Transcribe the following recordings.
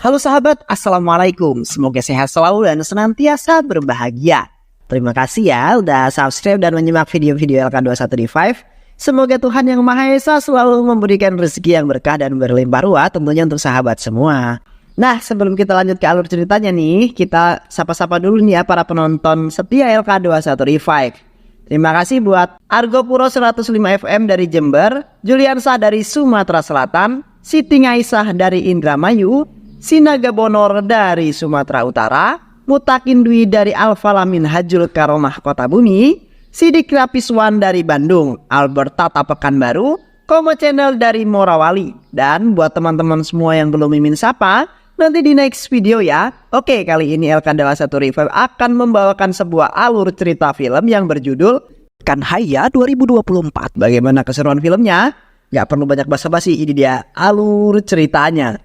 Halo sahabat, Assalamualaikum. Semoga sehat selalu dan senantiasa berbahagia. Terima kasih ya udah subscribe dan menyimak video-video LK21 di 5. Semoga Tuhan Yang Maha Esa selalu memberikan rezeki yang berkah dan berlimpah ruah tentunya untuk sahabat semua. Nah, sebelum kita lanjut ke alur ceritanya nih, kita sapa-sapa dulu nih ya para penonton setia LK21 di 5. Terima kasih buat Argo Puro 105 FM dari Jember, Juliansah dari Sumatera Selatan, Siti Aisyah dari Indramayu, Sinaga Bonor dari Sumatera Utara, Mutakin Dwi dari Alfalamin Hajul Karomah Kota Bumi, Sidik Rapiswan dari Bandung, Albert Tata Pekanbaru, Komo Channel dari Morawali. Dan buat teman-teman semua yang belum mimin sapa, nanti di next video ya. Oke, kali ini LK21 Revive akan membawakan sebuah alur cerita film yang berjudul Kan Haya 2024. Bagaimana keseruan filmnya? Gak perlu banyak basa-basi, ini dia alur ceritanya.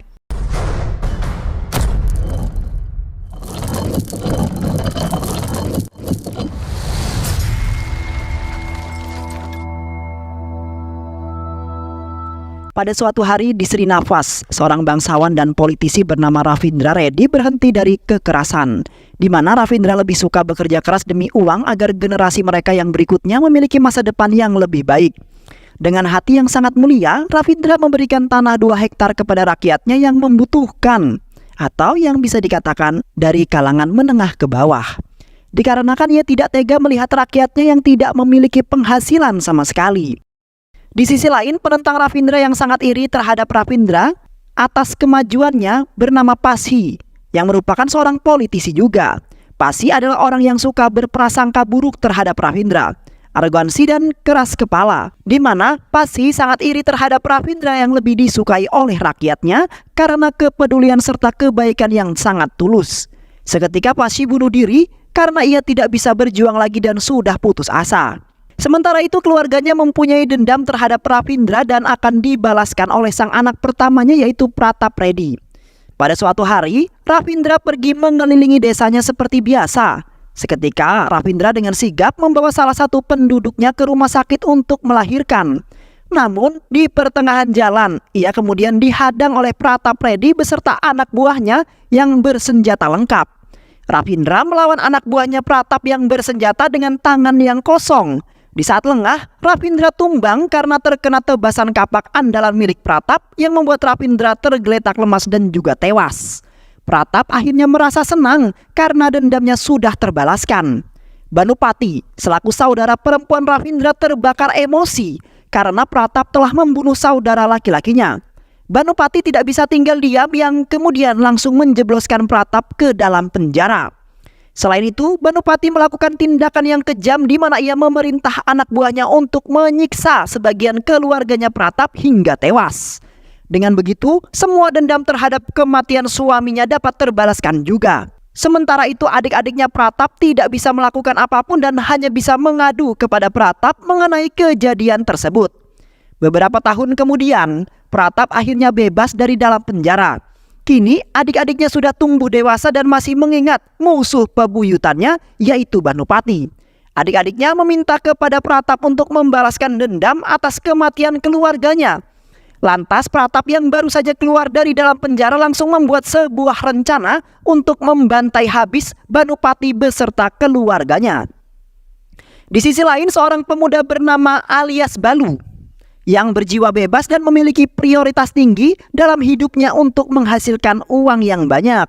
Pada suatu hari di Sri Nafas, seorang bangsawan dan politisi bernama Ravindra Reddy berhenti dari kekerasan, di mana Ravindra lebih suka bekerja keras demi uang agar generasi mereka yang berikutnya memiliki masa depan yang lebih baik. Dengan hati yang sangat mulia, Ravindra memberikan tanah 2 hektar kepada rakyatnya yang membutuhkan, atau yang bisa dikatakan dari kalangan menengah ke bawah. Dikarenakan ia tidak tega melihat rakyatnya yang tidak memiliki penghasilan sama sekali. Di sisi lain, penentang Ravindra yang sangat iri terhadap Ravindra atas kemajuannya bernama Pasi, yang merupakan seorang politisi juga. Pasi adalah orang yang suka berprasangka buruk terhadap Ravindra, arogansi dan keras kepala, di mana Pasi sangat iri terhadap Ravindra yang lebih disukai oleh rakyatnya karena kepedulian serta kebaikan yang sangat tulus. Seketika Pasi bunuh diri karena ia tidak bisa berjuang lagi dan sudah putus asa. Sementara itu keluarganya mempunyai dendam terhadap Ravindra dan akan dibalaskan oleh sang anak pertamanya yaitu Pratap Reddy. Pada suatu hari, Ravindra pergi mengelilingi desanya seperti biasa. Seketika Ravindra dengan sigap membawa salah satu penduduknya ke rumah sakit untuk melahirkan. Namun di pertengahan jalan, ia kemudian dihadang oleh Pratap Reddy beserta anak buahnya yang bersenjata lengkap. Ravindra melawan anak buahnya Pratap yang bersenjata dengan tangan yang kosong. Di saat lengah, Ravindra tumbang karena terkena tebasan kapak andalan milik Pratap yang membuat Ravindra tergeletak lemas dan juga tewas. Pratap akhirnya merasa senang karena dendamnya sudah terbalaskan. Banupati, selaku saudara perempuan Ravindra terbakar emosi karena Pratap telah membunuh saudara laki-lakinya. Banupati tidak bisa tinggal diam yang kemudian langsung menjebloskan Pratap ke dalam penjara. Selain itu, Banupati melakukan tindakan yang kejam di mana ia memerintah anak buahnya untuk menyiksa sebagian keluarganya Pratap hingga tewas. Dengan begitu, semua dendam terhadap kematian suaminya dapat terbalaskan juga. Sementara itu, adik-adiknya Pratap tidak bisa melakukan apapun dan hanya bisa mengadu kepada Pratap mengenai kejadian tersebut. Beberapa tahun kemudian, Pratap akhirnya bebas dari dalam penjara. Kini adik-adiknya sudah tumbuh dewasa dan masih mengingat musuh pebuyutannya yaitu Banupati. Adik-adiknya meminta kepada Pratap untuk membalaskan dendam atas kematian keluarganya. Lantas Pratap yang baru saja keluar dari dalam penjara langsung membuat sebuah rencana untuk membantai habis Banupati beserta keluarganya. Di sisi lain, seorang pemuda bernama Alias Balu yang berjiwa bebas dan memiliki prioritas tinggi dalam hidupnya untuk menghasilkan uang yang banyak.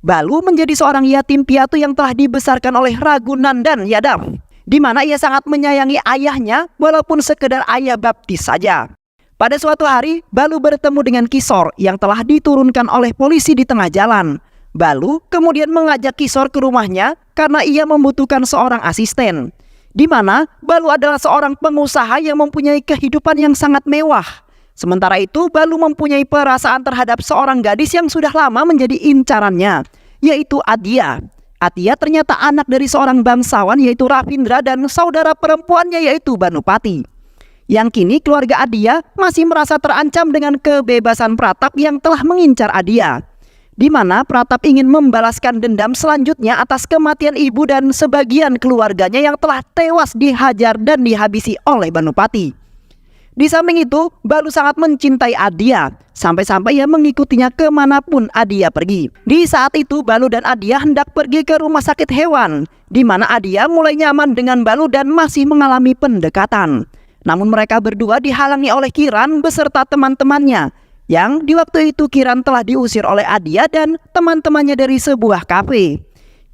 Balu menjadi seorang yatim piatu yang telah dibesarkan oleh Raghunandan Yadav, di mana ia sangat menyayangi ayahnya walaupun sekedar ayah baptis saja. Pada suatu hari, Balu bertemu dengan Kisor yang telah diturunkan oleh polisi di tengah jalan. Balu kemudian mengajak Kisor ke rumahnya karena ia membutuhkan seorang asisten. Di mana Balu adalah seorang pengusaha yang mempunyai kehidupan yang sangat mewah. Sementara itu Balu mempunyai perasaan terhadap seorang gadis yang sudah lama menjadi incarannya, yaitu Adia. Adia ternyata anak dari seorang bangsawan yaitu Ravindra dan saudara perempuannya yaitu Banupati. Yang kini keluarga Adia masih merasa terancam dengan kebebasan Pratap yang telah mengincar Adia. Di mana Pratap ingin membalaskan dendam selanjutnya atas kematian ibu dan sebagian keluarganya yang telah tewas dihajar dan dihabisi oleh Banupati. Di samping itu, Balu sangat mencintai Adia, sampai-sampai ia mengikutinya kemanapun Adia pergi. Di saat itu, Balu dan Adia hendak pergi ke rumah sakit hewan, di mana Adia mulai nyaman dengan Balu dan masih mengalami pendekatan. Namun mereka berdua dihalangi oleh Kiran beserta teman-temannya, yang di waktu itu Kiran telah diusir oleh Adia dan teman-temannya dari sebuah kafe.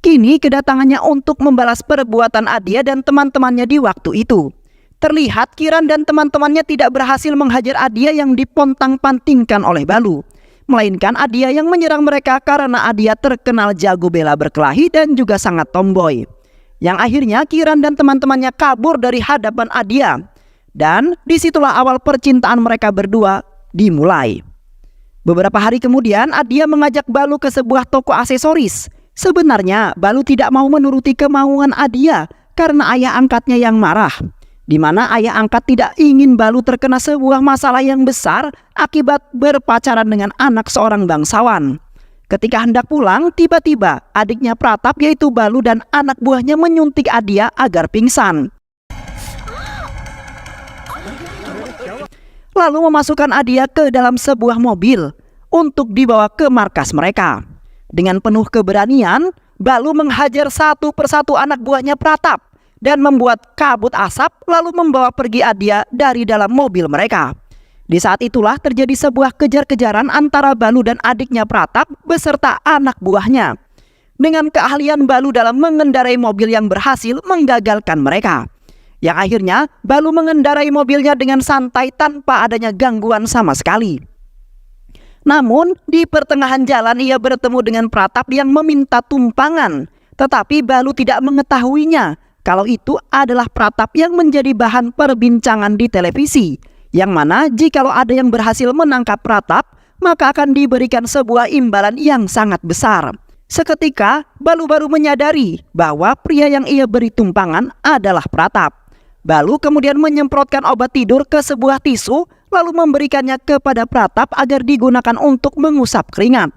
Kini kedatangannya untuk membalas perbuatan Adia dan teman-temannya di waktu itu. Terlihat Kiran dan teman-temannya tidak berhasil menghajar Adia yang dipontang-pantingkan oleh Balu, melainkan Adia yang menyerang mereka karena Adia terkenal jago bela berkelahi dan juga sangat tomboy. Yang akhirnya Kiran dan teman-temannya kabur dari hadapan Adia, dan disitulah awal percintaan mereka berdua dimulai. Beberapa hari kemudian Adia mengajak Balu ke sebuah toko aksesoris. Sebenarnya Balu tidak mau menuruti kemauan Adia karena ayah angkatnya yang marah, di mana ayah angkat tidak ingin Balu terkena sebuah masalah yang besar akibat berpacaran dengan anak seorang bangsawan. Ketika hendak pulang, tiba-tiba adiknya Pratap yaitu Balu dan anak buahnya menyuntik Adia agar pingsan. Lalu memasukkan Adia ke dalam sebuah mobil untuk dibawa ke markas mereka. Dengan penuh keberanian, Balu menghajar satu persatu anak buahnya Pratap dan membuat kabut asap lalu membawa pergi Adia dari dalam mobil mereka. Di saat itulah terjadi sebuah kejar-kejaran antara Balu dan adiknya Pratap beserta anak buahnya. Dengan keahlian Balu dalam mengendarai mobil yang berhasil menggagalkan mereka. Yang akhirnya Balu mengendarai mobilnya dengan santai tanpa adanya gangguan sama sekali. Namun di pertengahan jalan ia bertemu dengan Pratap yang meminta tumpangan. Tetapi Balu tidak mengetahuinya kalau itu adalah Pratap yang menjadi bahan perbincangan di televisi, yang mana jikalau ada yang berhasil menangkap Pratap, maka akan diberikan sebuah imbalan yang sangat besar. Seketika Balu baru menyadari bahwa pria yang ia beri tumpangan adalah Pratap. Balu kemudian menyemprotkan obat tidur ke sebuah tisu lalu memberikannya kepada Pratap agar digunakan untuk mengusap keringat.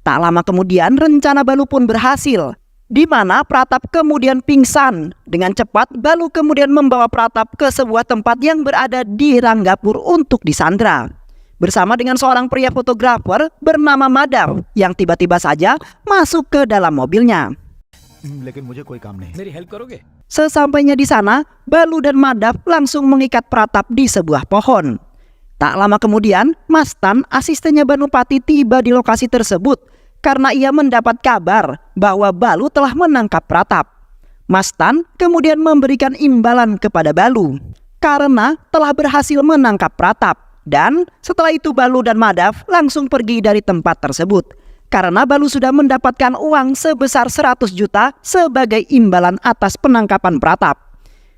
Tak lama kemudian rencana Balu pun berhasil, di mana Pratap kemudian pingsan. Dengan cepat Balu kemudian membawa Pratap ke sebuah tempat yang berada di Ranggapur untuk disandra, bersama dengan seorang pria fotografer bernama Madhav yang tiba-tiba saja masuk ke dalam mobilnya. Sesampainya di sana, Balu dan Madhav langsung mengikat Pratap di sebuah pohon. Tak lama kemudian, Mastan, asistennya Banupati, tiba di lokasi tersebut karena ia mendapat kabar bahwa Balu telah menangkap Pratap. Mastan kemudian memberikan imbalan kepada Balu karena telah berhasil menangkap Pratap. Dan setelah itu Balu dan Madhav langsung pergi dari tempat tersebut karena Balu sudah mendapatkan uang sebesar 100 juta sebagai imbalan atas penangkapan Pratap.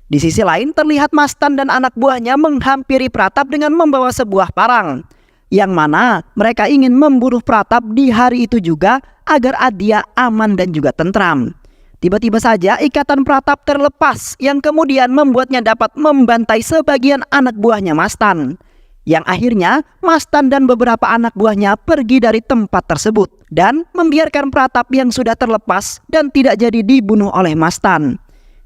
Di sisi lain terlihat Mastan dan anak buahnya menghampiri Pratap dengan membawa sebuah parang, yang mana mereka ingin membunuh Pratap di hari itu juga agar Adia aman dan juga tentram. Tiba-tiba saja ikatan Pratap terlepas yang kemudian membuatnya dapat membantai sebagian anak buahnya Mastan. Yang akhirnya Mastan dan beberapa anak buahnya pergi dari tempat tersebut dan membiarkan Pratap yang sudah terlepas dan tidak jadi dibunuh oleh Mastan.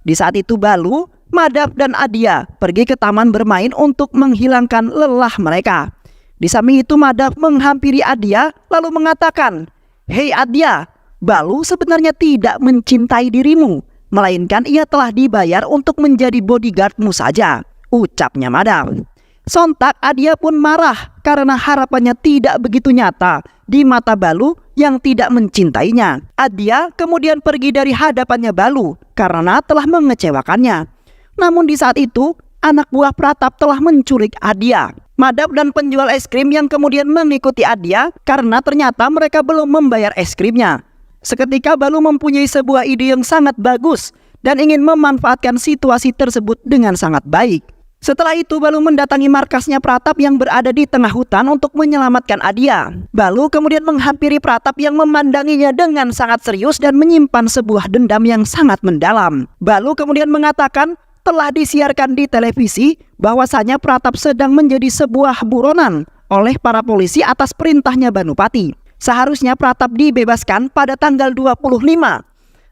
Di saat itu Balu, Madhav dan Adia pergi ke taman bermain untuk menghilangkan lelah mereka. Di samping itu Madhav menghampiri Adia lalu mengatakan, "Hei Adia, Balu sebenarnya tidak mencintai dirimu, melainkan ia telah dibayar untuk menjadi bodyguardmu saja," ucapnya Madhav. Sontak Adia pun marah karena harapannya tidak begitu nyata di mata Balu yang tidak mencintainya. Adia kemudian pergi dari hadapannya Balu karena telah mengecewakannya. Namun di saat itu anak buah Pratap telah menculik Adia. Madhav dan penjual es krim yang kemudian mengikuti Adia karena ternyata mereka belum membayar es krimnya. Seketika Balu mempunyai sebuah ide yang sangat bagus dan ingin memanfaatkan situasi tersebut dengan sangat baik. Setelah itu Balu mendatangi markasnya Pratap yang berada di tengah hutan untuk menyelamatkan Adia. Balu kemudian menghampiri Pratap yang memandanginya dengan sangat serius dan menyimpan sebuah dendam yang sangat mendalam. Balu kemudian mengatakan telah disiarkan di televisi bahwasanya Pratap sedang menjadi sebuah buronan oleh para polisi atas perintahnya Banupati. Seharusnya Pratap dibebaskan pada tanggal 25.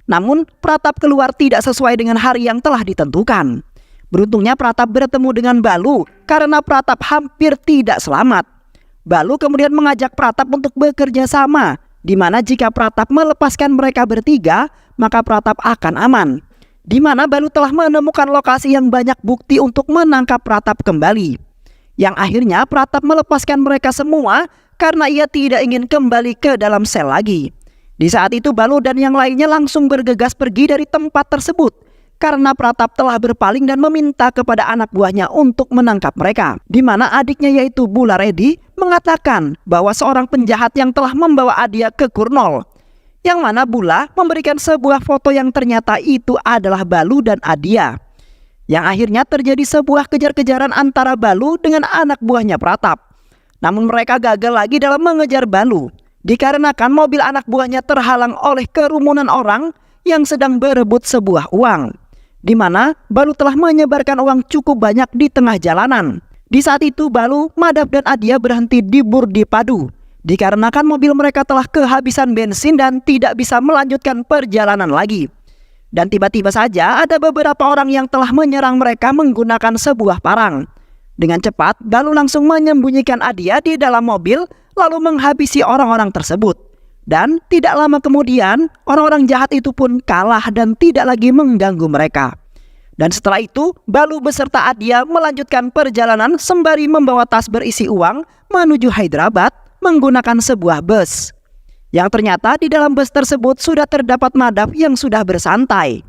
Namun Pratap keluar tidak sesuai dengan hari yang telah ditentukan. Beruntungnya Pratap bertemu dengan Balu karena Pratap hampir tidak selamat. Balu kemudian mengajak Pratap untuk bekerja sama, di mana jika Pratap melepaskan mereka bertiga, maka Pratap akan aman. Di mana Balu telah menemukan lokasi yang banyak bukti untuk menangkap Pratap kembali. Yang akhirnya Pratap melepaskan mereka semua karena ia tidak ingin kembali ke dalam sel lagi. Di saat itu Balu dan yang lainnya langsung bergegas pergi dari tempat tersebut karena Pratap telah berpaling dan meminta kepada anak buahnya untuk menangkap mereka. Di mana adiknya yaitu Bula Redi mengatakan bahwa seorang penjahat yang telah membawa Adia ke Kurnol. Yang mana Bula memberikan sebuah foto yang ternyata itu adalah Balu dan Adia. Yang akhirnya terjadi sebuah kejar-kejaran antara Balu dengan anak buahnya Pratap. Namun mereka gagal lagi dalam mengejar Balu, dikarenakan mobil anak buahnya terhalang oleh kerumunan orang yang sedang berebut sebuah uang. Di mana Balu telah menyebarkan uang cukup banyak di tengah jalanan. Di saat itu Balu, Madap dan Adia berhenti di Burdi Padu, dikarenakan mobil mereka telah kehabisan bensin dan tidak bisa melanjutkan perjalanan lagi. Dan tiba-tiba saja ada beberapa orang yang telah menyerang mereka menggunakan sebuah parang. Dengan cepat, Balu langsung menyembunyikan Adia di dalam mobil lalu menghabisi orang-orang tersebut. Dan tidak lama kemudian, orang-orang jahat itu pun kalah dan tidak lagi mengganggu mereka. Dan setelah itu, Balu beserta Adia melanjutkan perjalanan sembari membawa tas berisi uang menuju Hyderabad menggunakan sebuah bus. Yang ternyata di dalam bus tersebut sudah terdapat Madap yang sudah bersantai.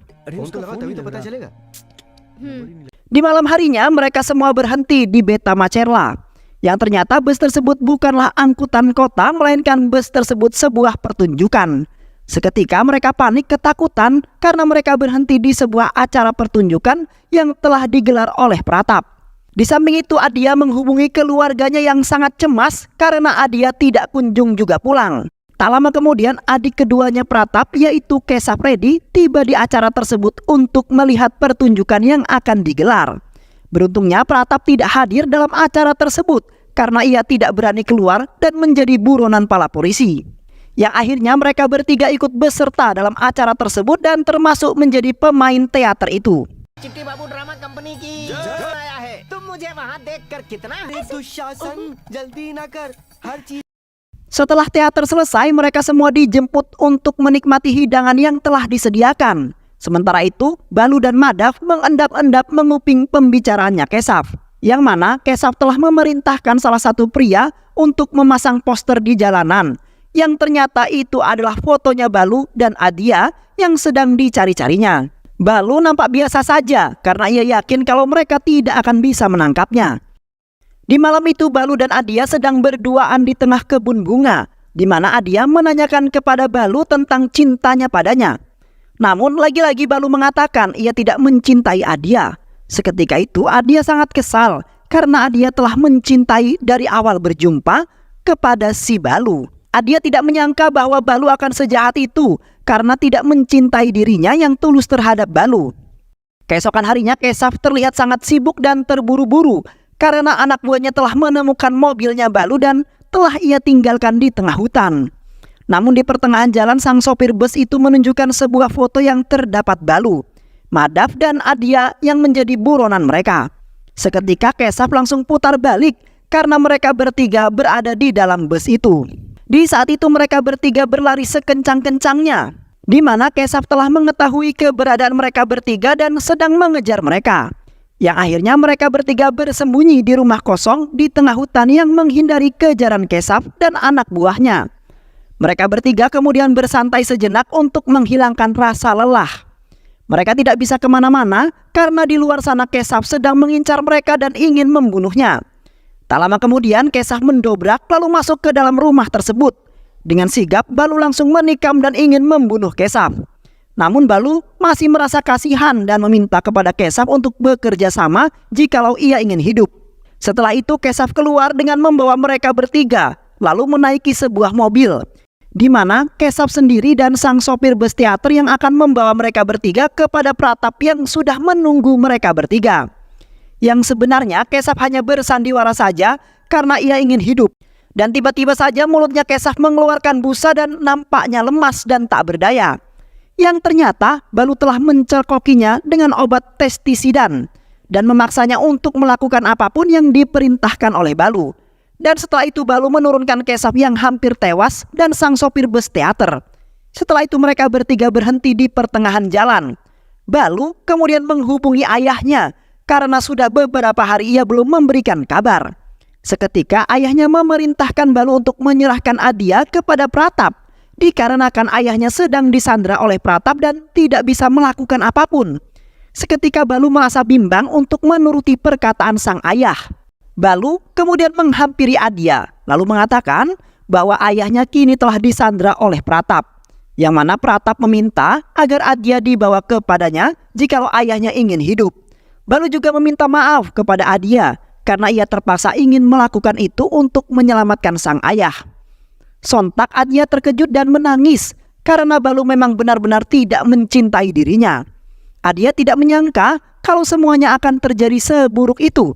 Di malam harinya mereka semua berhenti di Beta Macerla. Yang ternyata bus tersebut bukanlah angkutan kota, melainkan bus tersebut sebuah pertunjukan. Seketika mereka panik ketakutan karena mereka berhenti di sebuah acara pertunjukan yang telah digelar oleh Pratap. Di samping itu Adia menghubungi keluarganya yang sangat cemas karena Adia tidak kunjung juga pulang. Tak lama kemudian adik keduanya Pratap yaitu Kesaf Redi tiba di acara tersebut untuk melihat pertunjukan yang akan digelar. Beruntungnya Pratap tidak hadir dalam acara tersebut karena ia tidak berani keluar dan menjadi buronan pala polisi. Yang akhirnya mereka bertiga ikut beserta dalam acara tersebut dan termasuk menjadi pemain teater itu. Setelah teater selesai, mereka semua dijemput untuk menikmati hidangan yang telah disediakan. Sementara itu, Balu dan Madap mengendap-endap menguping pembicaraannya Kesaf. Yang mana Kesaf telah memerintahkan salah satu pria untuk memasang poster di jalanan. Yang ternyata itu adalah fotonya Balu dan Adia yang sedang dicari-carinya. Balu nampak biasa saja karena ia yakin kalau mereka tidak akan bisa menangkapnya. Di malam itu Balu dan Adia sedang berduaan di tengah kebun bunga, di mana Adia menanyakan kepada Balu tentang cintanya padanya. Namun lagi-lagi Balu mengatakan ia tidak mencintai Adia. Seketika itu Adia sangat kesal karena Adia telah mencintai dari awal berjumpa kepada si Balu. Adia tidak menyangka bahwa Balu akan sejahat itu karena tidak mencintai dirinya yang tulus terhadap Balu. Keesokan harinya Kesaf terlihat sangat sibuk dan terburu-buru karena anak buahnya telah menemukan mobilnya Balu dan telah ia tinggalkan di tengah hutan. Namun di pertengahan jalan sang sopir bus itu menunjukkan sebuah foto yang terdapat Balu, Madap dan Adia yang menjadi buronan mereka. Seketika Kesaf langsung putar balik karena mereka bertiga berada di dalam bus itu. Di saat itu mereka bertiga berlari sekencang-kencangnya, di mana Kesaf telah mengetahui keberadaan mereka bertiga dan sedang mengejar mereka. Yang akhirnya mereka bertiga bersembunyi di rumah kosong di tengah hutan yang menghindari kejaran Kesaf dan anak buahnya. Mereka bertiga kemudian bersantai sejenak untuk menghilangkan rasa lelah. Mereka tidak bisa kemana-mana karena di luar sana Kesaf sedang mengincar mereka dan ingin membunuhnya. Tak lama kemudian Kesaf mendobrak lalu masuk ke dalam rumah tersebut. Dengan sigap Balu langsung menikam dan ingin membunuh Kesaf. Namun Balu masih merasa kasihan dan meminta kepada Kesaf untuk bekerja sama jikalau ia ingin hidup. Setelah itu Kesaf keluar dengan membawa mereka bertiga lalu menaiki sebuah mobil, di mana Kesaf sendiri dan sang sopir bus teater yang akan membawa mereka bertiga kepada Pratap yang sudah menunggu mereka bertiga. Yang sebenarnya Kesaf hanya bersandiwara saja karena ia ingin hidup. Dan tiba-tiba saja mulutnya Kesaf mengeluarkan busa dan nampaknya lemas dan tak berdaya. Yang ternyata Balu telah mencekokinya dengan obat testisidan. dan memaksanya untuk melakukan apapun yang diperintahkan oleh Balu. Dan setelah itu Balu menurunkan Kesaf yang hampir tewas dan sang sopir bus teater. Setelah itu mereka bertiga berhenti di pertengahan jalan. Balu kemudian menghubungi ayahnya karena sudah beberapa hari ia belum memberikan kabar. Seketika ayahnya memerintahkan Balu untuk menyerahkan Adya kepada Pratap, dikarenakan ayahnya sedang disandra oleh Pratap dan tidak bisa melakukan apapun. Seketika Balu merasa bimbang untuk menuruti perkataan sang ayah. Balu kemudian menghampiri Adya lalu mengatakan bahwa ayahnya kini telah disandra oleh Pratap, yang mana Pratap meminta agar Adya dibawa kepadanya jikalau ayahnya ingin hidup. Balu juga meminta maaf kepada Adya karena ia terpaksa ingin melakukan itu untuk menyelamatkan sang ayah. Sontak Adya terkejut dan menangis karena Balu memang benar-benar tidak mencintai dirinya. Adya tidak menyangka kalau semuanya akan terjadi seburuk itu.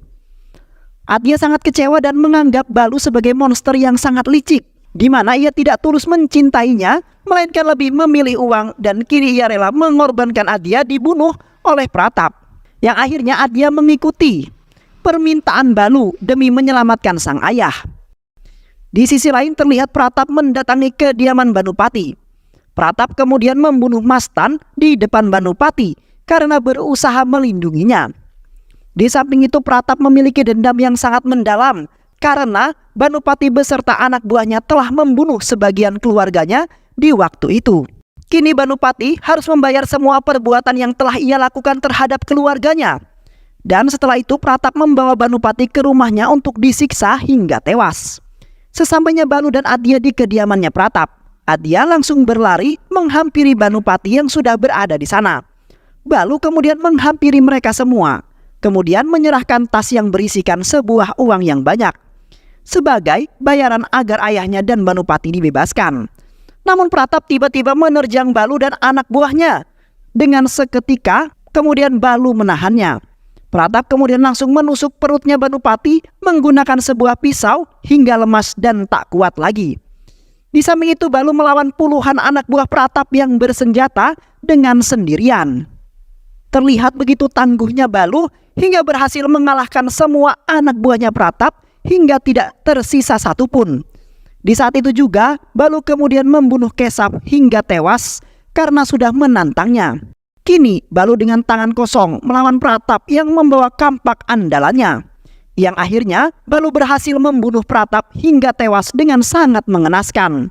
Adya sangat kecewa dan menganggap Balu sebagai monster yang sangat licik, di mana ia tidak tulus mencintainya, melainkan lebih memilih uang, dan kini ia rela mengorbankan Adya dibunuh oleh Pratap. Yang akhirnya Adya mengikuti permintaan Balu demi menyelamatkan sang ayah. Di sisi lain terlihat Pratap mendatangi kediaman Banupati. Pratap kemudian membunuh Mastan di depan Banupati karena berusaha melindunginya. Di samping itu Pratap memiliki dendam yang sangat mendalam karena Banupati beserta anak buahnya telah membunuh sebagian keluarganya di waktu itu. Kini Banupati harus membayar semua perbuatan yang telah ia lakukan terhadap keluarganya. Dan setelah itu Pratap membawa Banupati ke rumahnya untuk disiksa hingga tewas. Sesampainya Balu dan Adya di kediamannya Pratap, Adya langsung berlari menghampiri Banupati yang sudah berada di sana. Balu kemudian menghampiri mereka semua, kemudian menyerahkan tas yang berisikan sebuah uang yang banyak sebagai bayaran agar ayahnya dan Banupati dibebaskan. Namun Pratap tiba-tiba menerjang Balu dan anak buahnya. Dengan seketika kemudian Balu menahannya. Pratap kemudian langsung menusuk perutnya Banupati menggunakan sebuah pisau hingga lemas dan tak kuat lagi. Di samping itu Balu melawan puluhan anak buah Pratap yang bersenjata dengan sendirian. Terlihat begitu tangguhnya Balu hingga berhasil mengalahkan semua anak buahnya Pratap hingga tidak tersisa satupun. Di saat itu juga Balu kemudian membunuh Kesaf hingga tewas karena sudah menantangnya. Kini Balu dengan tangan kosong melawan Pratap yang membawa kampak andalannya. Yang akhirnya Balu berhasil membunuh Pratap hingga tewas dengan sangat mengenaskan.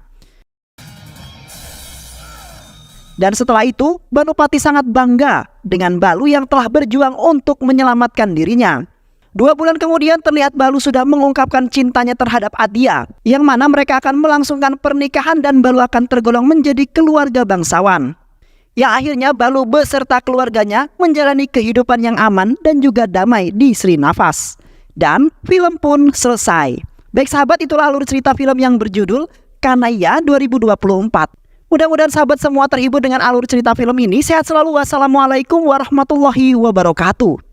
Dan setelah itu Banupati sangat bangga dengan Balu yang telah berjuang untuk menyelamatkan dirinya. 2 bulan kemudian terlihat Balu sudah mengungkapkan cintanya terhadap Adya, yang mana mereka akan melangsungkan pernikahan dan Balu akan tergolong menjadi keluarga bangsawan. Yang akhirnya Balu beserta keluarganya menjalani kehidupan yang aman dan juga damai di Srinafas. Dan film pun selesai. Baik sahabat, itulah alur cerita film yang berjudul Kanaya 2024. Mudah-mudahan sahabat semua terhibur dengan alur cerita film ini. Sehat selalu. Wassalamualaikum warahmatullahi wabarakatuh.